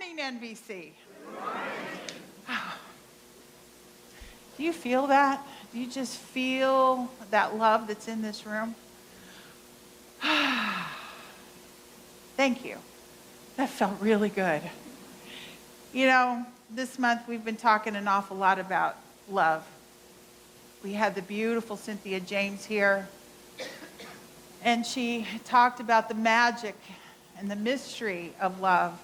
morning, NBC. Do you feel that? Do you just feel that love that's in this room? Thank you. That felt really good. You know, this month we've been talking an awful lot about love. We had the beautiful Cynthia James here, and she talked about the magic and the mystery of love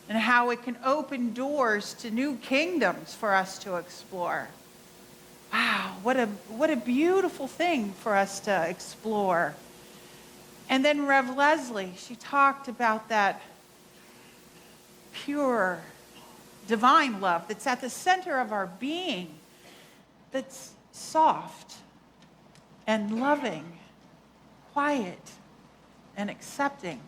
and how it can open doors to new kingdoms for us to explore. Wow, what a beautiful thing for us to explore. And then Rev Leslie, she talked about that pure, divine love that's at the center of our being, that's soft and loving, quiet and accepting.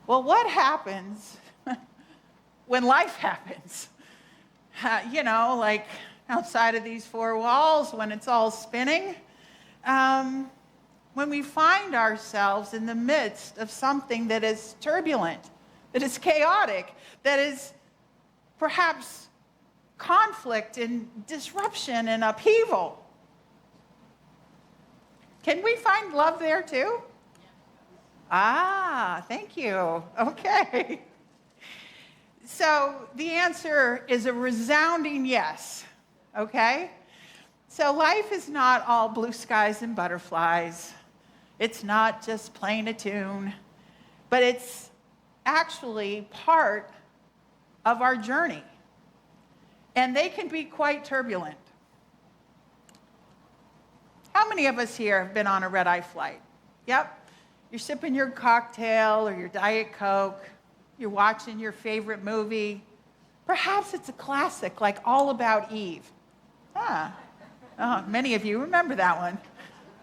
Well, what happens when life happens? Like outside of these four walls, when it's all spinning, when we find ourselves in the midst of something that is turbulent, that is chaotic, that is perhaps conflict and disruption and upheaval. Can we find love there too? Ah, thank you. Okay. So the answer is a resounding yes, okay? So life is not all blue skies and butterflies. It's not just playing a tune, but it's actually part of our journey. And they can be quite turbulent. How many of us here have been on a red-eye flight? Yep. You're sipping your cocktail or your Diet Coke. You're watching your favorite movie. Perhaps it's a classic like All About Eve. Many of you remember that one.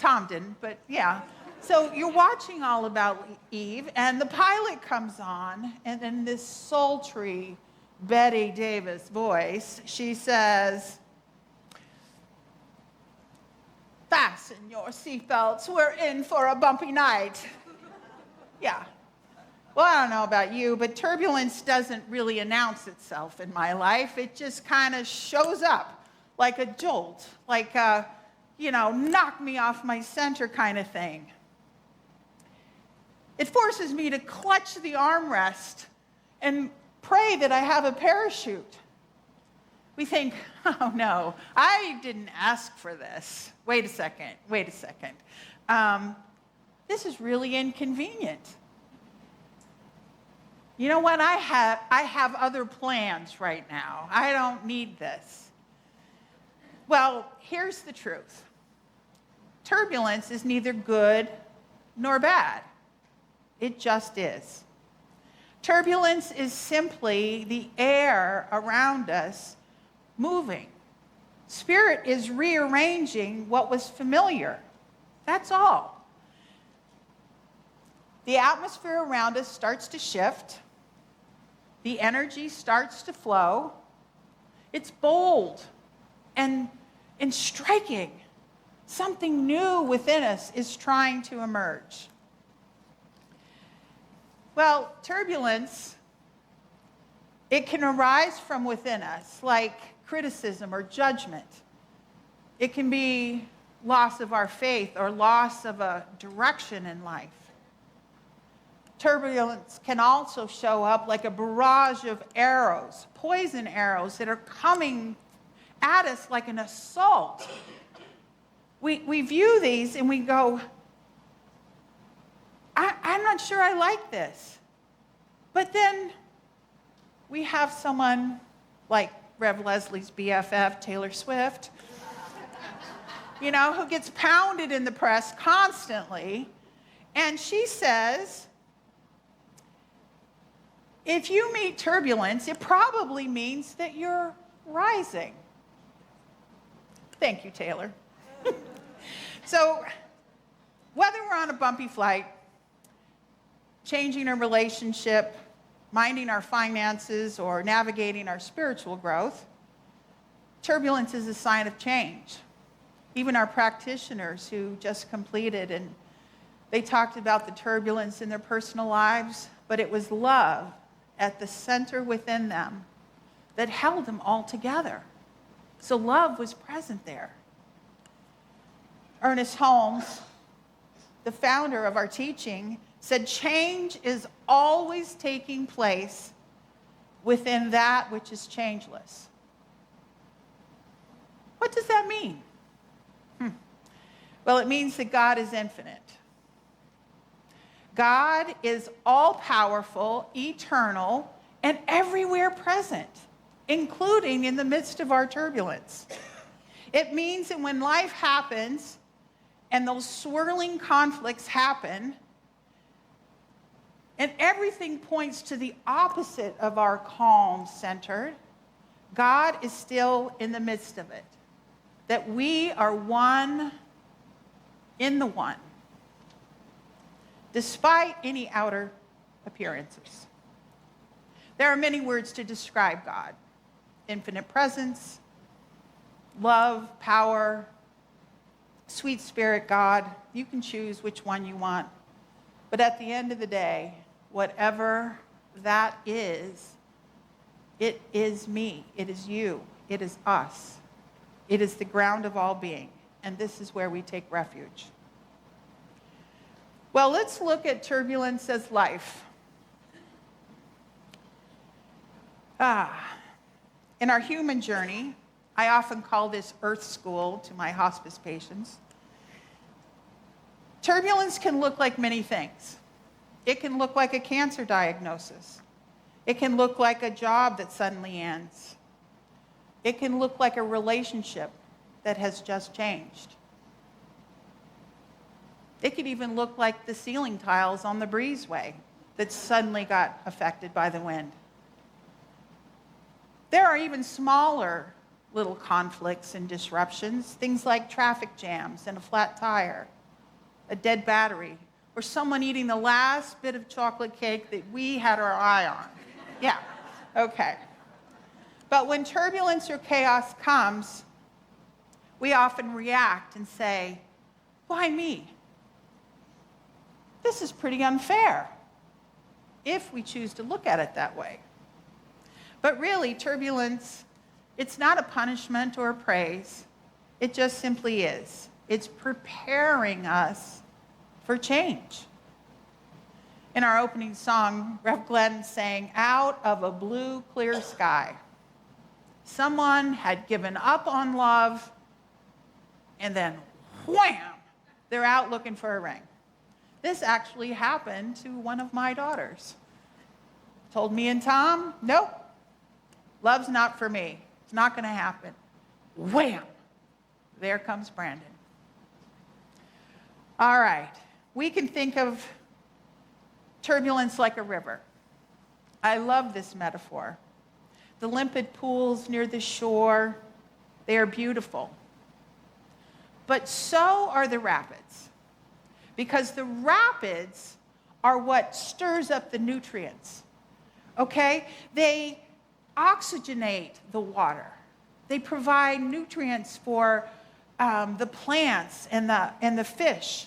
Tom didn't, but yeah. So you're watching All About Eve, and the pilot comes on, and in this sultry Betty Davis voice, she says, "Fasten your seatbelts, we're in for a bumpy night." Yeah. Well, I don't know about you, but turbulence doesn't really announce itself in my life. It just kind of shows up like a jolt, like a, knock me off my center kind of thing. It forces me to clutch the armrest and pray that I have a parachute. We think, oh no, I didn't ask for this. Wait a second. This is really inconvenient. You know what? I have other plans right now. I don't need this. Well, here's the truth. Turbulence is neither good nor bad. It just is. Turbulence is simply the air around us moving. Spirit is rearranging what was familiar. That's all. The atmosphere around us starts to shift. The energy starts to flow. It's bold and striking. Something new within us is trying to emerge. Well, turbulence, it can arise from within us, like criticism or judgment. It can be loss of our faith or loss of a direction in life. Turbulence can also show up like a barrage of arrows, poison arrows that are coming at us like an assault. We view these and we go, I'm not sure I like this. But then we have someone like Rev Leslie's BFF, Taylor Swift, who gets pounded in the press constantly. And she says, if you meet turbulence, it probably means that you're rising. Thank you, Taylor. So, whether we're on a bumpy flight, changing a relationship, minding our finances, or navigating our spiritual growth, turbulence is a sign of change. Even our practitioners who just completed an They talked about the turbulence in their personal lives, but it was love at the center within them that held them all together. So love was present there. Ernest Holmes, the founder of our teaching, said change is always taking place within that which is changeless. What does that mean? Well, it means that God is infinite. God is all-powerful, eternal, and everywhere present, including in the midst of our turbulence. It means that when life happens and those swirling conflicts happen, and everything points to the opposite of our calm centered, God is still in the midst of it. That we are one in the one, despite any outer appearances. There are many words to describe God: infinite presence, love, power, sweet spirit God. You can choose which one you want. But at the end of the day, whatever that is, it is me, it is you, it is us. It is the ground of all being, and this is where we take refuge. Well, let's look at turbulence as life. In our human journey, I often call this Earth School to my hospice patients. Turbulence can look like many things. It can look like a cancer diagnosis. It can look like a job that suddenly ends. It can look like a relationship that has just changed. It could even look like the ceiling tiles on the breezeway that suddenly got affected by the wind. There are even smaller little conflicts and disruptions, things like traffic jams and a flat tire, a dead battery, or someone eating the last bit of chocolate cake that we had our eye on. Yeah, okay. But when turbulence or chaos comes, we often react and say, why me? This is pretty unfair, if we choose to look at it that way. But really, turbulence, it's not a punishment or a praise. It just simply is. It's preparing us for change. In our opening song, Rev Glenn sang, "Out of a blue, clear sky." Someone had given up on love, and then wham, they're out looking for a ring. This actually happened to one of my daughters. Told me and Tom, nope, love's not for me. It's not going to happen. Wham, there comes Brandon. All right, we can think of turbulence like a river. I love this metaphor. The limpid pools near the shore, they are beautiful. But so are the rapids, because the rapids are what stirs up the nutrients, okay? They oxygenate the water. They provide nutrients for the plants and the fish.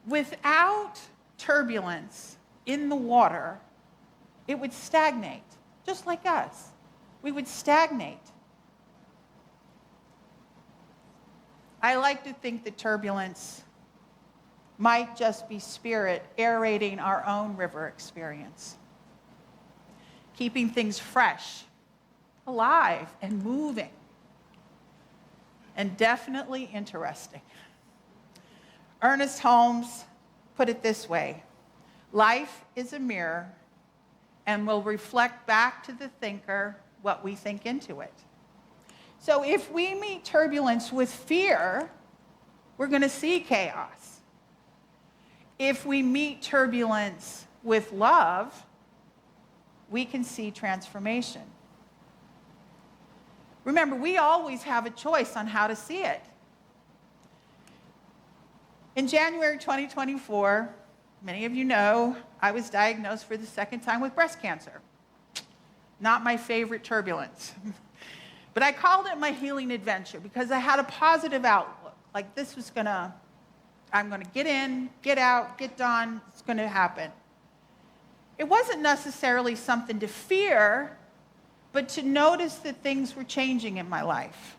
Without turbulence in the water, it would stagnate, just like us. We would stagnate. I like to think that turbulence might just be spirit aerating our own river experience, keeping things fresh, alive, and moving, and definitely interesting. Ernest Holmes put it this way: life is a mirror and will reflect back to the thinker what we think into it. So if we meet turbulence with fear, we're going to see chaos. If we meet turbulence with love, we can see transformation. Remember, we always have a choice on how to see it. In January 2024, many of you know, I was diagnosed for the second time with breast cancer. Not my favorite turbulence. But I called it my healing adventure because I had a positive outlook, like this was going to I'm going to get in, get out, get done. It's going to happen. It wasn't necessarily something to fear, but to notice that things were changing in my life.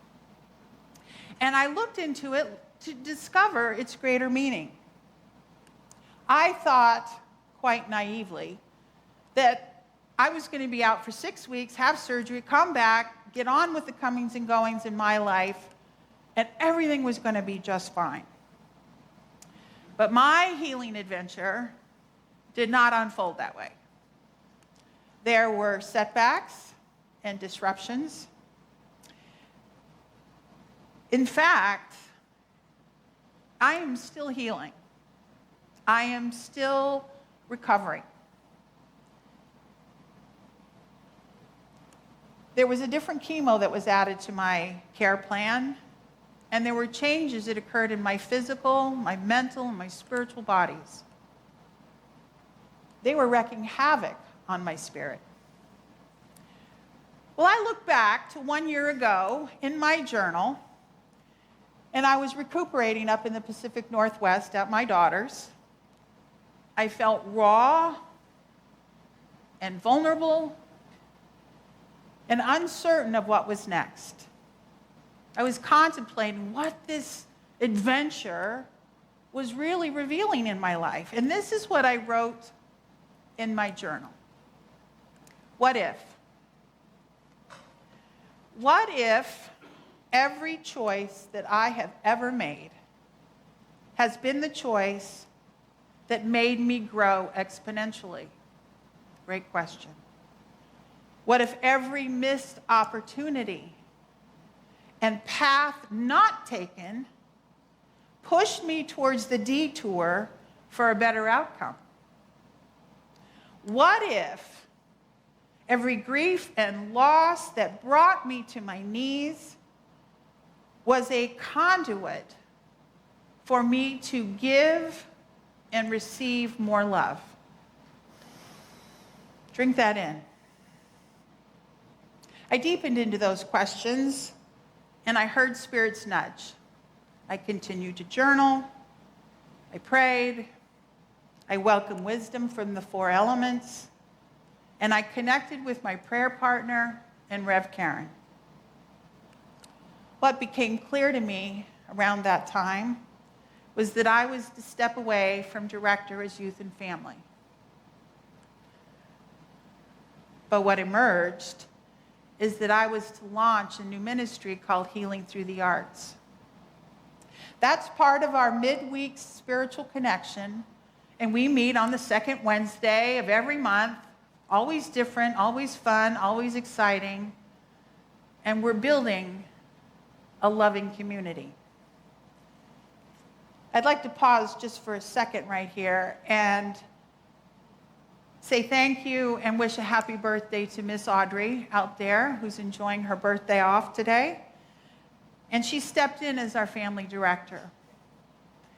And I looked into it to discover its greater meaning. I thought, quite naively, that I was going to be out for 6 weeks, have surgery, come back, get on with the comings and goings in my life, and everything was going to be just fine. But my healing adventure did not unfold that way. There were setbacks and disruptions. In fact, I am still healing. I am still recovering. There was a different chemo that was added to my care plan, and there were changes that occurred in my physical, my mental, and my spiritual bodies. They were wreaking havoc on my spirit. Well, I look back to 1 year ago in my journal, and I was recuperating up in the Pacific Northwest at my daughter's. I felt raw and vulnerable and uncertain of what was next. I was contemplating what this adventure was really revealing in my life. And this is what I wrote in my journal. What if? What if every choice that I have ever made has been the choice that made me grow exponentially? Great question. What if every missed opportunity and path not taken pushed me towards the detour for a better outcome? What if every grief and loss that brought me to my knees was a conduit for me to give and receive more love? Drink that in. I deepened into those questions, and I heard Spirit's nudge. I continued to journal. I prayed. I welcomed wisdom from the 4 elements. And I connected with my prayer partner and Rev Karen. What became clear to me around that time was that I was to step away from director as youth and family. But what emerged is that I was to launch a new ministry called Healing Through the Arts. That's part of our Midweek Spiritual Connection, and we meet on the second Wednesday of every month, always different, always fun, always exciting, and we're building a loving community. I'd like to pause just for a second right here and say thank you and wish a happy birthday to Miss Audrey out there, who's enjoying her birthday off today. And she stepped in as our family director.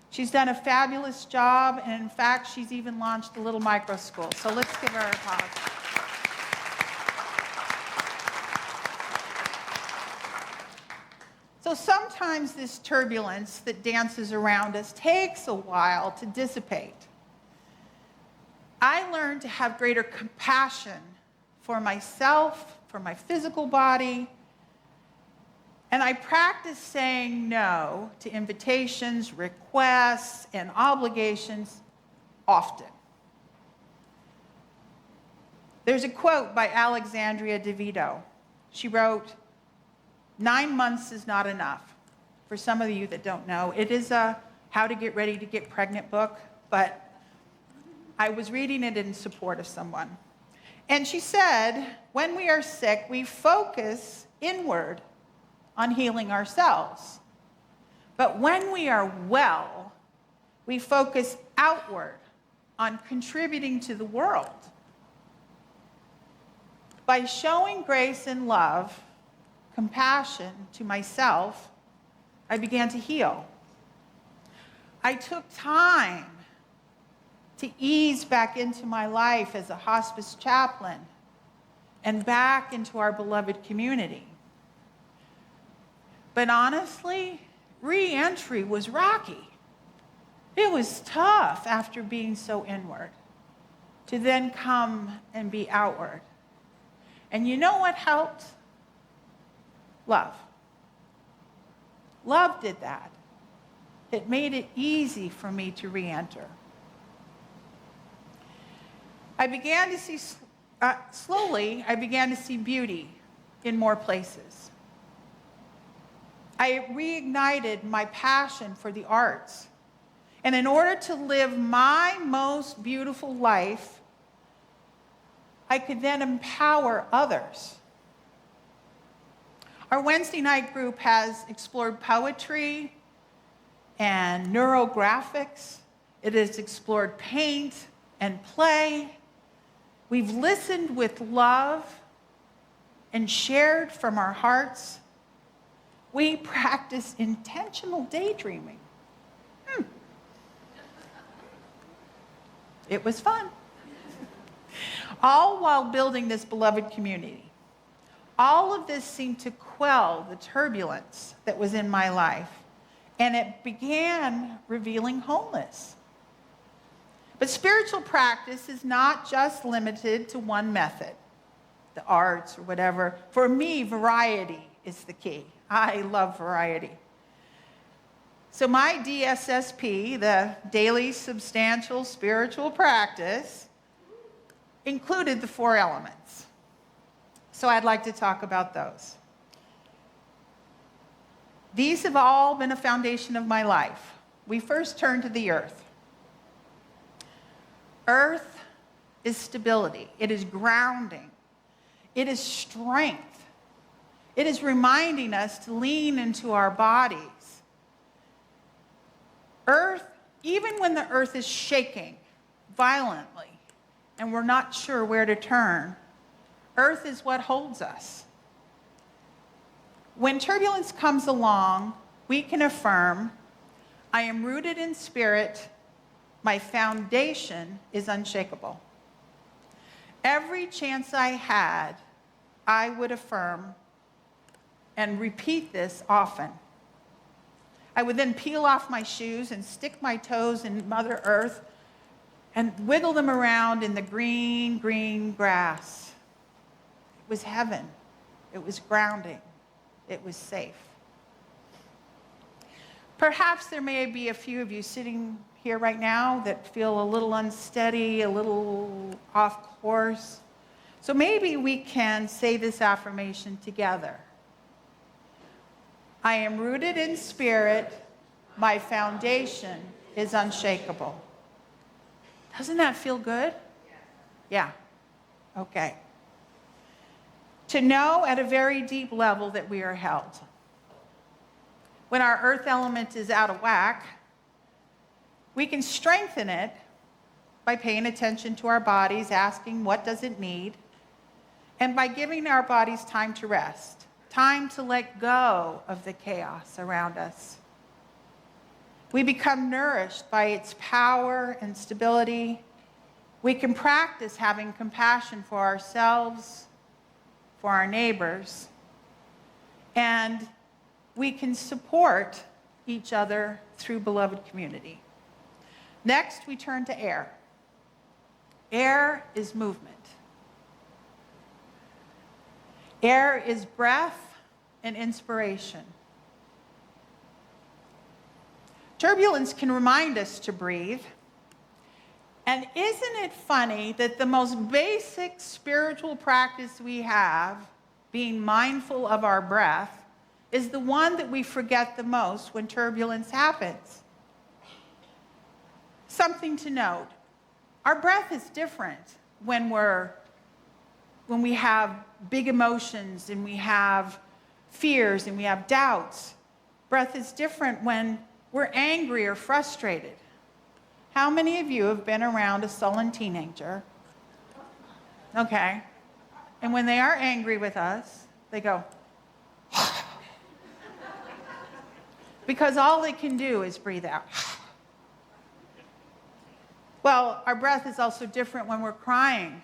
She's done a fabulous job, and in fact, she's even launched a little micro school. So let's give her a applause. So sometimes this turbulence that dances around us takes a while to dissipate. I learned to have greater compassion for myself, for my physical body, and I practiced saying no to invitations, requests, and obligations often. There's a quote by Alexandria DeVito. She wrote, 9 months is not enough. For some of you that don't know, it is a how to get ready to get pregnant book, but I was reading it in support of someone. And she said, when we are sick, we focus inward on healing ourselves. But when we are well, we focus outward on contributing to the world. By showing grace and love, compassion to myself, I began to heal. I took time to ease back into my life as a hospice chaplain and back into our beloved community. But honestly, re-entry was rocky. It was tough after being so inward to then come and be outward. And you know what helped? Love. Love did that. It made it easy for me to re-enter. I began to see, slowly, I began to see beauty in more places. I reignited my passion for the arts. And in order to live my most beautiful life, I could then empower others. Our Wednesday night group has explored poetry and neurographics. It has explored paint and play. We've listened with love and shared from our hearts. We practice intentional daydreaming. It was fun. All while building this beloved community. All of this seemed to quell the turbulence that was in my life, and it began revealing wholeness. But spiritual practice is not just limited to one method, the arts or whatever. For me, variety is the key. I love variety. So my DSSP, the Daily Substantial Spiritual Practice, included the 4 elements. So I'd like to talk about those. These have all been a foundation of my life. We first turn to the earth. Earth is stability. It is grounding. It is strength. It is reminding us to lean into our bodies. Earth, even when the earth is shaking violently and we're not sure where to turn, earth is what holds us. When turbulence comes along, we can affirm, I am rooted in spirit, my foundation is unshakable. Every chance I had, I would affirm and repeat this often. I would then peel off my shoes and stick my toes in Mother Earth and wiggle them around in the green, green grass. It was heaven. It was grounding. It was safe. Perhaps there may be a few of you sitting here right now that feel a little unsteady, a little off course. So maybe we can say this affirmation together. I am rooted in spirit. My foundation is unshakable. Doesn't that feel good? Yeah. Okay. To know at a very deep level that we are held. When our earth element is out of whack, we can strengthen it by paying attention to our bodies, asking what does it need, and by giving our bodies time to rest. Time to let go of the chaos around us. We become nourished by its power and stability. We can practice having compassion for ourselves, for our neighbors, and we can support each other through beloved community. Next, we turn to air. Air is movement. Air is breath and inspiration. Turbulence can remind us to breathe. And isn't it funny that the most basic spiritual practice we have, being mindful of our breath, is the one that we forget the most when turbulence happens? Something to note. Our breath is different when we have big emotions and we have fears and we have doubts. Breath is different when we're angry or frustrated. How many of you have been around a sullen teenager? Okay. And when they are angry with us, they go, because all they can do is breathe out. Well, our breath is also different when we're crying,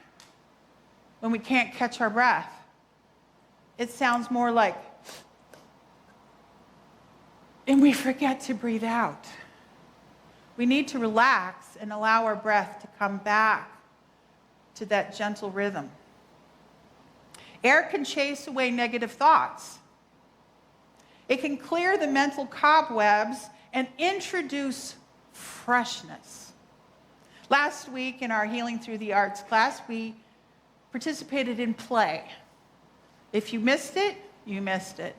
when we can't catch our breath. It sounds more like, and we forget to breathe out. We need to relax and allow our breath to come back to that gentle rhythm. Air can chase away negative thoughts. It can clear the mental cobwebs and introduce freshness. Last week in our Healing Through the Arts class, we participated in play. If you missed it, you missed it.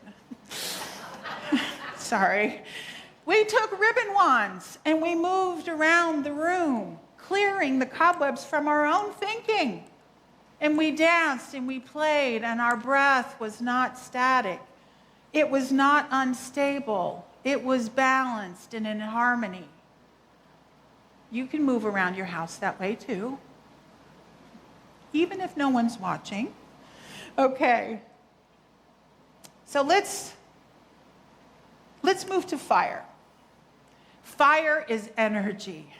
Sorry. We took ribbon wands and we moved around the room, clearing the cobwebs from our own thinking. And we danced and we played, and our breath was not static. It was not unstable. It was balanced and in harmony. You can move around your house that way too, even if no one's watching. Okay. So let's move to fire. Fire is energy.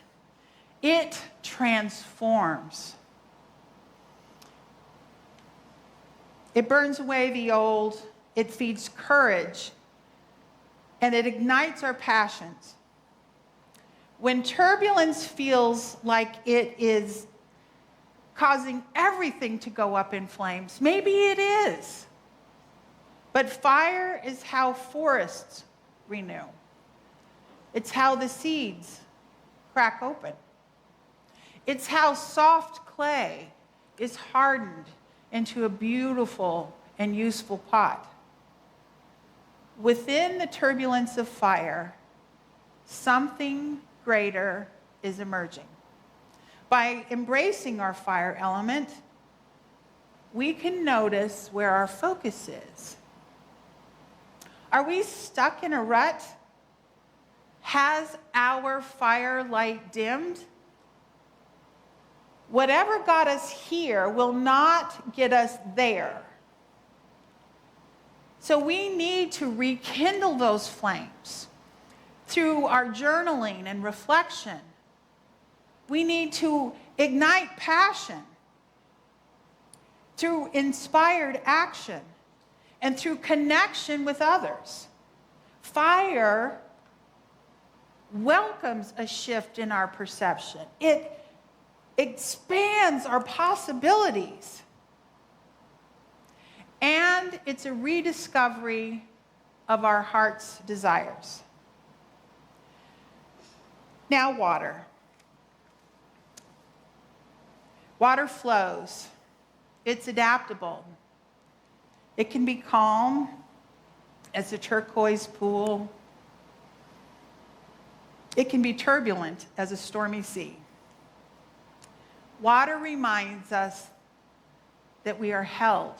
It transforms. It burns away the old, it feeds courage, and it ignites our passions. When turbulence feels like it is causing everything to go up in flames, maybe it is. But fire is how forests renew. It's how the seeds crack open. It's how soft clay is hardened into a beautiful and useful pot. Within the turbulence of fire, something greater is emerging. By embracing our fire element, we can notice where our focus is. Are we stuck in a rut? Has our fire light dimmed? Whatever got us here will not get us there. So we need to rekindle those flames through our journaling and reflection. We need to ignite passion through inspired action and through connection with others. Fire welcomes a shift in our perception. It expands our possibilities. And it's a rediscovery of our heart's desires. Now, water. Water flows. It's adaptable. It can be calm as a turquoise pool. It can be turbulent as a stormy sea. Water reminds us that we are held,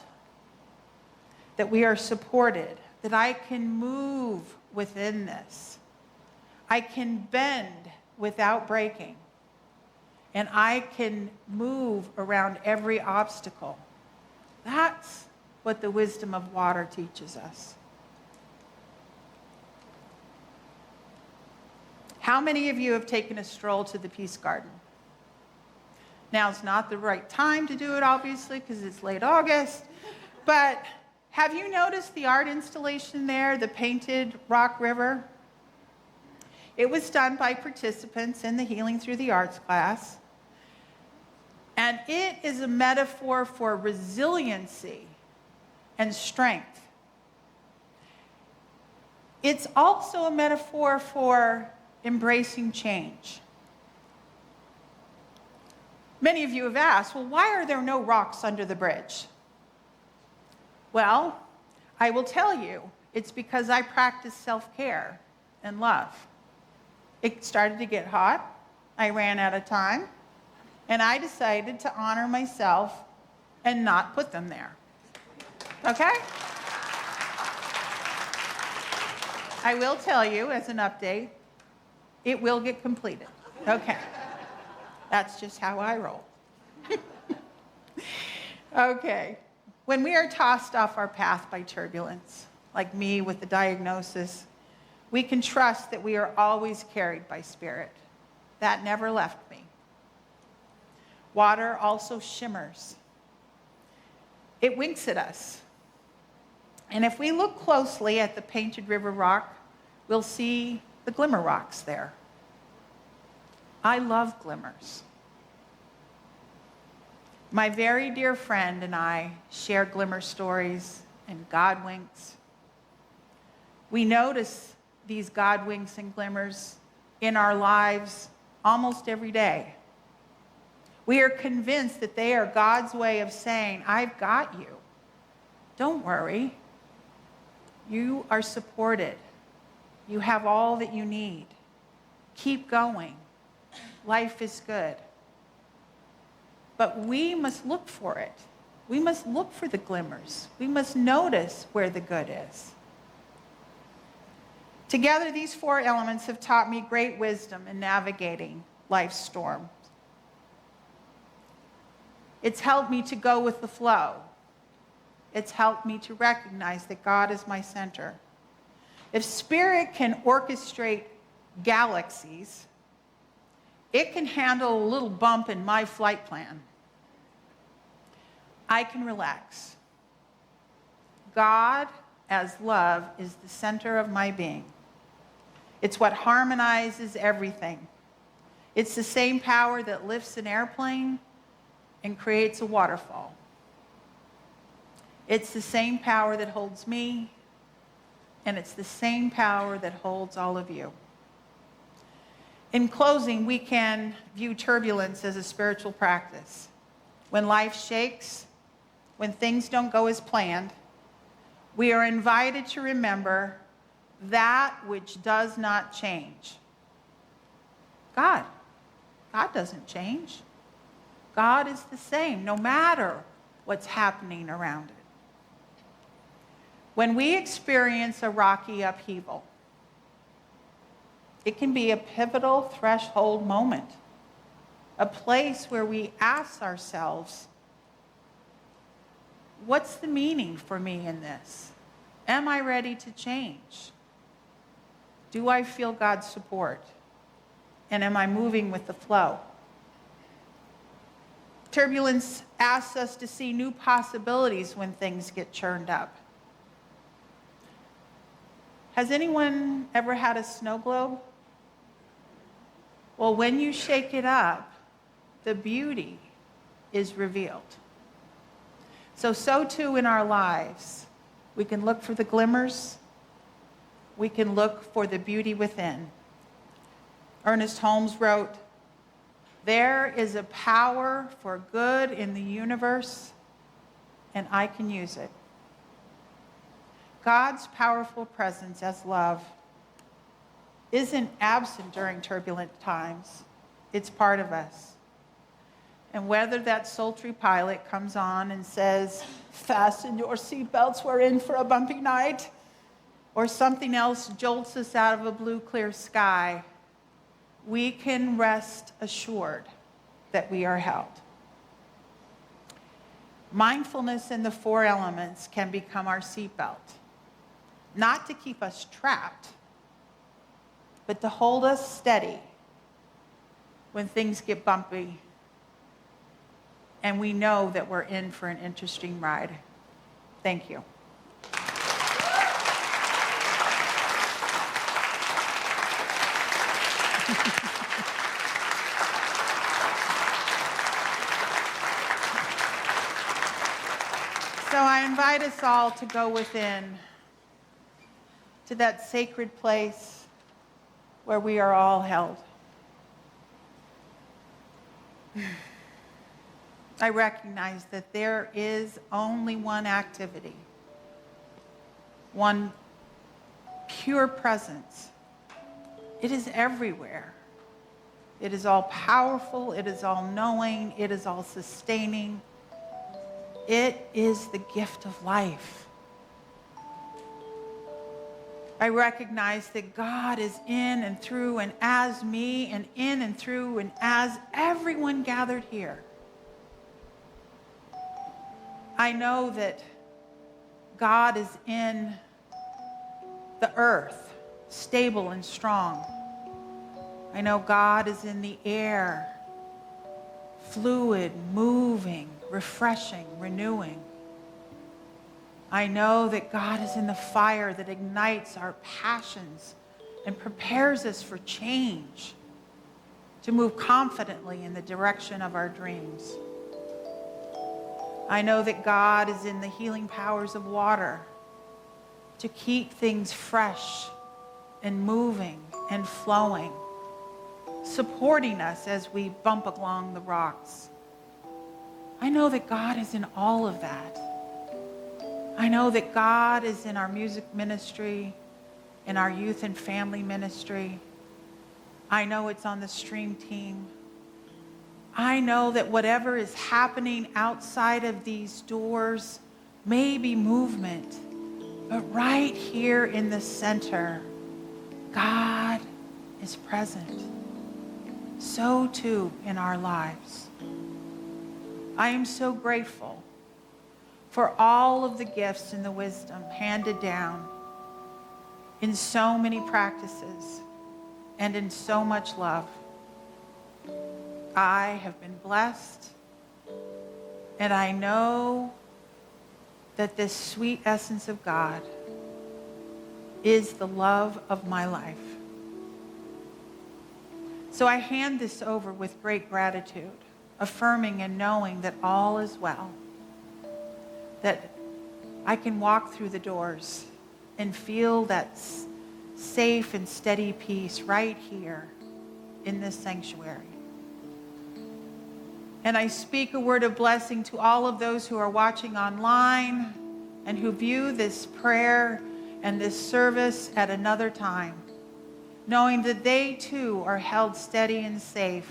that we are supported, that I can move within this. I can bend without breaking, and I can move around every obstacle. That's what the wisdom of water teaches us. How many of you have taken a stroll to the Peace Garden? Now's not the right time to do it, obviously, because it's late August. But have you noticed the art installation there, the painted rock river? It was done by participants in the Healing Through the Arts class. And it is a metaphor for resiliency and strength. It's also a metaphor for embracing change. Many of you have asked, well, why are there no rocks under the bridge? Well, I will tell you, it's because I practice self-care and love. It started to get hot. I ran out of time. And I decided to honor myself and not put them there. Okay? I will tell you, as an update, it will get completed. Okay. That's just how I roll. Okay. When we are tossed off our path by turbulence, like me with the diagnosis, we can trust that we are always carried by Spirit. That never left me. Water also shimmers. It winks at us. And if we look closely at the painted river rock, we'll see the glimmer rocks there. I love glimmers. My very dear friend and I share glimmer stories and God winks. We notice these God winks and glimmers in our lives almost every day. We are convinced that they are God's way of saying, I've got you. Don't worry. You are supported. You have all that you need. Keep going. Life is good. But we must look for it. We must look for the glimmers. We must notice where the good is. Together, these four elements have taught me great wisdom in navigating life's storms. It's helped me to go with the flow. It's helped me to recognize that God is my center. If Spirit can orchestrate galaxies, it can handle a little bump in my flight plan. I can relax. God, as love, is the center of my being. It's what harmonizes everything. It's the same power that lifts an airplane and creates a waterfall. It's the same power that holds me, and it's the same power that holds all of you. In closing, we can view turbulence as a spiritual practice. When life shakes, when things don't go as planned, we are invited to remember that which does not change. God doesn't change. God is the same, no matter what's happening around it. When we experience a rocky upheaval, it can be a pivotal threshold moment, a place where we ask ourselves, what's the meaning for me in this? Am I ready to change? Do I feel God's support? And am I moving with the flow? Turbulence asks us to see new possibilities when things get churned up. Has anyone ever had a snow globe? Well, when you shake it up, the beauty is revealed. So too in our lives. We can look for the glimmers. We can look for the beauty within. Ernest Holmes wrote, "There is a power for good in the universe, and I can use it." God's powerful presence as love isn't absent during turbulent times. It's part of us. And whether that sultry pilot comes on and says, "Fasten your seatbelts, we're in for a bumpy night," or something else jolts us out of a blue, clear sky, we can rest assured that we are held. Mindfulness in the four elements can become our seatbelt, not to keep us trapped, but to hold us steady when things get bumpy and we know that we're in for an interesting ride. Thank you. So I invite us all to go within, to that sacred place where we are all held. I recognize that there is only one activity, one pure presence. It is everywhere. It is all powerful. It is all knowing. It is all sustaining. It is the gift of life. I recognize that God is in and through and as me, and in and through and as everyone gathered here. I know that God is in the earth, stable and strong. I know God is in the air, fluid, moving, refreshing, renewing. I know that God is in the fire that ignites our passions and prepares us for change. to move confidently in the direction of our dreams. I know that God is in the healing powers of water to keep things fresh and moving and flowing, supporting us as we bump along the rocks. I know that God is in all of that. I know that God is in our music ministry, in our youth and family ministry. I know it's on the stream team. I know that whatever is happening outside of these doors may be movement, but right here in the center, God is present. So too in our lives. I am so grateful for all of the gifts and the wisdom handed down in so many practices and in so much love. I have been blessed, and I know that this sweet essence of God is the love of my life. So I hand this over with great gratitude, affirming and knowing that all is well, that I can walk through the doors and feel that safe and steady peace right here in this sanctuary. And I speak a word of blessing to all of those who are watching online and who view this prayer and this service at another time, knowing that they too are held steady and safe,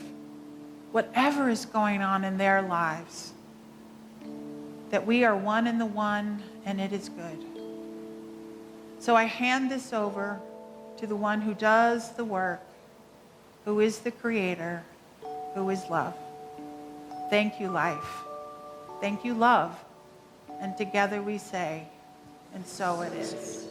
whatever is going on in their lives, that we are one in the one and it is good. So I hand this over to the one who does the work, who is the creator, who is love. Thank you, life. Thank you, love. And together we say, and so it is.